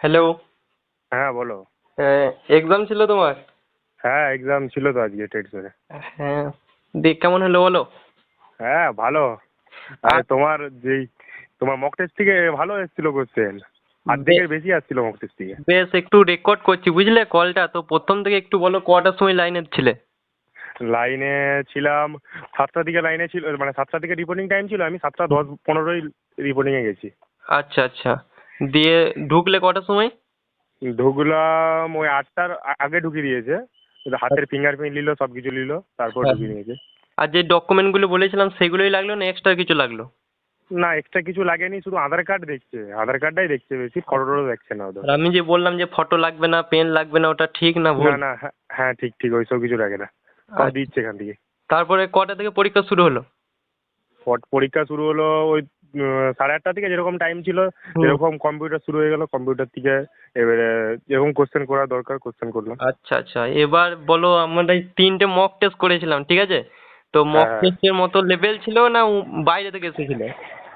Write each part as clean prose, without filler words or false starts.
Hello. হ্যাঁ বলো। Exam ছিল তোমার? হ্যাঁ এক্সাম ছিল তো আজকে টেটসের। হ্যাঁ। দেখ কেমন হলো বলো। হ্যাঁ ভালো। আরে আর তোমার মক টেস্ট থেকে ভালো এসেছিল কোশ্চেন, বে- অর্ধেকের বেশি আসছিল মক টেস্ট থেকে। বেশ একটু রেকর্ড করছি বুঝলে কলটা, তো প্রথম থেকে একটু বলো কটার সময় লাইনে ছিলে? লাইনে ছিলাম 7টা দিকে, লাইনে ছিল মানে 7টা দিকে রিপোর্টিং টাইম ছিল, আমি 7টা 10-15 রিপোর্টিং এ গেছি। আচ্ছা আচ্ছা। দিয়ে ঢুকলে কটার সময়? ঢুকলাম ওই 8টার আগে ঢুকিয়ে দিয়েছে, কিন্তু হাতের ফিঙ্গারপ্রিন্ট নিল, সব কিছু নিল, তারপর হ্যাঁ ঢুকিয়ে হ্যাঁ। নিয়েছে। আর যে ডকুমেন্টগুলো বলেছিলাম সেগুলোই লাগলো না এক্সট্রা কিছু লাগলো? না এক্সট্রা কিছু লাগেনি, শুধু আধার কার্ড দেখছে, আধার কার্ডটাই দেখছে, বেশি ফটো টটো দেখছে না ওদের। আর আমি যে বললাম যে ফটো লাগবে না পেন লাগবে না, ওটা ঠিক না না ভুল? না, হ্যাঁ হ্যাঁ, ঠিক ঠিক, ওইসব কিছু রাখে না, সব আচ্ছা। দিচ্ছে এখান থেকে। তারপরে কটা থেকে পরীক্ষা শুরু হলো? পরীক্ষা শুরু হলো ওই 8:30 থেকে, যেরকম টাইম ছিল হুম। যেরকম কম্পিউটার শুরু হয়ে গেল, কম্পিউটার থেকে এবারে যেরকম কোশ্চেন করা দরকার কোশ্চেন করলাম। আচ্ছা আচ্ছা, এবার বলো আমরা এই 3টে মক টেস্ট করেছিলাম ঠিক আছে, তো হ্যাঁ মক হ্যাঁ টেস্টের মতো লেভেল ছিল না বাইরে থেকে এসেছিল?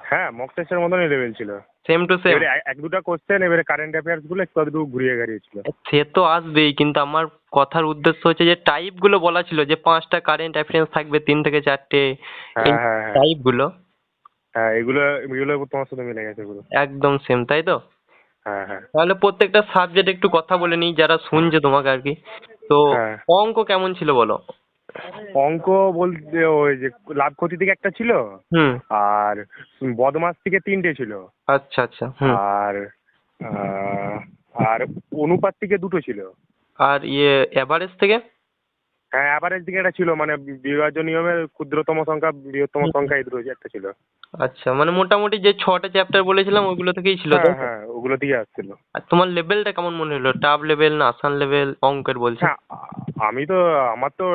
হ্যাঁ, মক টেস্টের মতনই লেভেল ছিল। Same to same? এবারে এক দুটা কোশ্চেন এবারে কারেন্ট অ্যাফেয়ার্স গুলো একটু আধটু ঘুরিয়ে গাড়িয়েছিল। সে তো আসবেই, কিন্তু আমার কথার উদ্দেশ্য হচ্ছে যে টাইপ গুলো বলা ছিল যে 5টা কারেন্ট অ্যাফেয়ার্স থাকবে, 3 থেকে 4টে, এই হ্যাঁ হ্যাঁ হ্যাঁ টাইপ গুলো। হ্যাঁ, এগুলো এগুলো তোমার সাথে মিলে গেছে এগুলো। একদম সেম তাই তো? হ্যাঁ হ্যাঁ তাহলে প্রত্যেকটা সাবজেক্ট একটু কথা বলে নিই যারা শুনছে তোমাকে আর কি। তো হ্যাঁ। অঙ্ক কেমন ছিল বলো? অঙ্ক বলতে ওই যে লাভ ক্ষতি থেকে একটা ছিল, হুম। আর বদমাস থেকে 3টে ছিল, আচ্ছা আচ্ছা। হুম। আর আহ, আর অনুপাত থেকে 2টো ছিল। আর এভারেজ থেকে? হ্যাঁ অ্যাভারেজ দিকে একটা ছিল, মানে বিভাজ্য নিয়মের ক্ষুদ্রতম সংখ্যা বৃহত্তম হুম। সংখ্যা, এই দুটো একটা ছিল। আচ্ছা, মানে মোটামুটি যে 6টা চ্যাপ্টার বলেছিলাম ওইগুলো থেকেই ছিল হ্যাঁ তাই তো? হ্যাঁ, ওগুলো থেকে আসছিল। আর তোমার লেভেলটা কেমন মনে হলো, টাফ লেভেল না আসান লেভেল অঙ্কের বলছি? হ্যাঁ আমি তো, আমার তো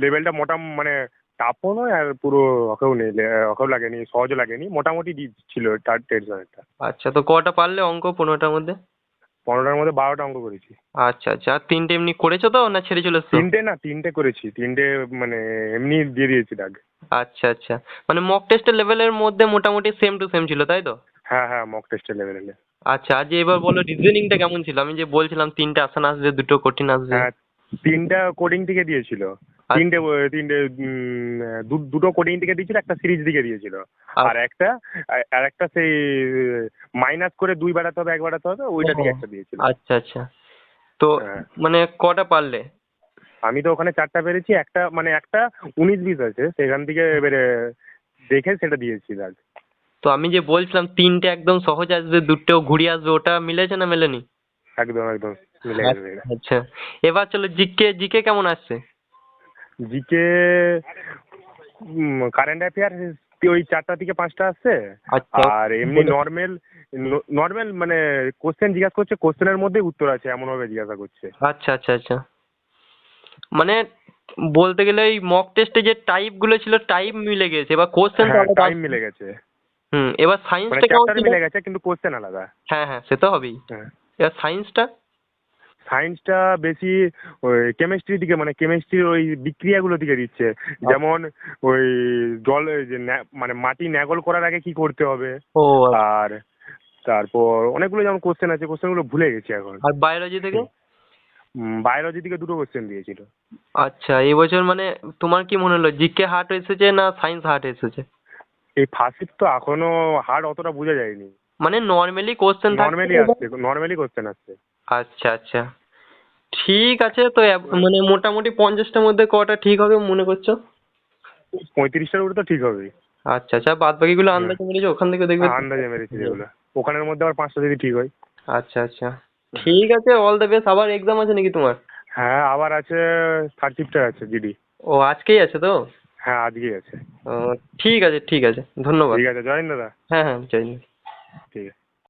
লেভেলটা মানে টাফও নয় আর পুরো অকেও নেই, অকেও লাগেনি, সহজও লাগেনি, মোটামুটি ছিল তার টেনশনটা। আচ্ছা, তো কটা পারলে অঙ্ক 15টার মধ্যে? 15টার মধ্যে 12টা অঙ্ক করেছি। আচ্ছা আচ্ছা। আর 3টে এমনি করেছো তো না ছেড়ে চলে এসছো? 3টে না, 3টে করেছি, 3টে মানে এমনি দিয়ে দিয়েছি দাগ। আচ্ছা আচ্ছা। মানে মক টেস্টের লেভেলের মধ্যে মোটামুটি সেম টু সেম ছিল তাই তো? হ্যাঁ হ্যাঁ, মক টেস্টের লেভেলে। আচ্ছা, আর যে এবার বলো রিজনিংটা কেমন ছিল? আমি যে বলছিলাম 3টে আসান আসবে 2টো কঠিন আসবে। হ্যাঁ 3টা কোডিং থেকে দিয়েছিল, আচ্ছা। 3টে দুটো কোডিং থেকে দিয়েছিল, একটা সিরিজ দিকে দিয়েছিল, আর আচ্ছা। একটা সেই মাইনাস করে 2 বাড়াতে হবে 1 বাড়াতে হবে, ও, ওইটা থেকে একটা দিয়েছিল। আচ্ছা আচ্ছা। তো হ্যাঁ মানে কটা পারলে? আমি তো ওখানে 4টা পেরেছি, একটা 19-20 আছে, সেখান থেকে এবারে দেখে সেটা দিয়েছি দাগ। তো আমি যে বলছিলাম 3টে একদম সহজ আসবে 2টো ঘুরিয়ে আসবে, ওটা মিলেছে না মেলেনি? একদম একদম মিলে গেছে। আচ্ছা আচ্ছা। এবার চলো জিকে, জিকে কেমন আসছে? জিকে কারেন্ট অ্যাফেয়ার ওই 4টা থেকে 5টা আসছে, আচ্ছা। আর এমনি নর্মাল, নর্মাল মানে কোশ্চেন জিজ্ঞাসা করছে, কোশ্চেনের মধ্যেই উত্তর আছে এমন ভাবে জিজ্ঞাসা করছে। আচ্ছা আচ্ছা আচ্ছা। মানে বলতে গেলে এই মক টেস্টে যে টাইপ গুলো ছিল টাইপ মিলে গেছে, এবার কোশ্চেন তো হ্যাঁ আলাদা টাইম আসছে। মিলে গেছে, হুম, এবার মানে সায়েন্সটা কেমন চ্যাপ্টার ছিল? মিলে গেছে কিন্তু কোশ্চেন আলাদা। হ্যাঁ হ্যাঁ, সে তো হবেই। হ্যাঁ এবার সায়েন্সটা? সায়েন্সটা বেশি ওই কেমিস্ট্রি দিকে, মানে কেমিস্ট্রির ওই বিক্রিয়াগুলো দিকে দিচ্ছে, যেমন ওই জল ওই যে মানে মাটি ন্যাগল করার আগে কি করতে হবে, ও আচ্ছা। আর তারপর অনেকগুলো যেমন কোশ্চেন আছে, কোশ্চেনগুলো ভুলে গেছি এখন। আর বায়োলজি থেকে? বায়োলজি থেকে 2টো কোশ্চেন দিয়েছিল। আচ্ছা, এবছর মানে তোমার কি মনে হলো জিকে হার্ড এসেছে না সায়েন্স হার্ড এসেছে? এই ফার্স্ট শিফট তো এখনো হার্ড অতটা বোঝা যায়নি, মানে নর্মালি কোশ্চেন থাকছে নর্মালি এবার? আসছে, নর্মালি কোশ্চেন আসছে। আচ্ছা আচ্ছা। ঠিক আছে, তো মানে মোটামুটি 50টার মধ্যে কটা ঠিক হবে মনে করছো? 35টার উপরে তো ঠিক হবেই। আচ্ছা আচ্ছা, বাদ বাকিগুলো হ্যাঁ আন্দাজে মেরেছো ওখান থেকে দেখবে। আন্দাজে মেরেছি যেগুলো, ওখানের মধ্যে আবার 5টা যদি ঠিক হয়। আচ্ছা আচ্ছা। ঠিক আছে, অল দ্য বেস্ট। আবার এক্সাম আছে নাকি তোমার? হ্যাঁ আবার আছে, থার্ড শিফটার আছে জিডি। ও আজকেই আছে তো? হ্যাঁ আজকেই আছে। ও, ঠিক আছে ঠিক আছে, ধন্যবাদ। ঠিক আছে, জয়েন দাদা। হ্যাঁ হ্যাঁ, জয় হিন্দ। ঠিক আছে।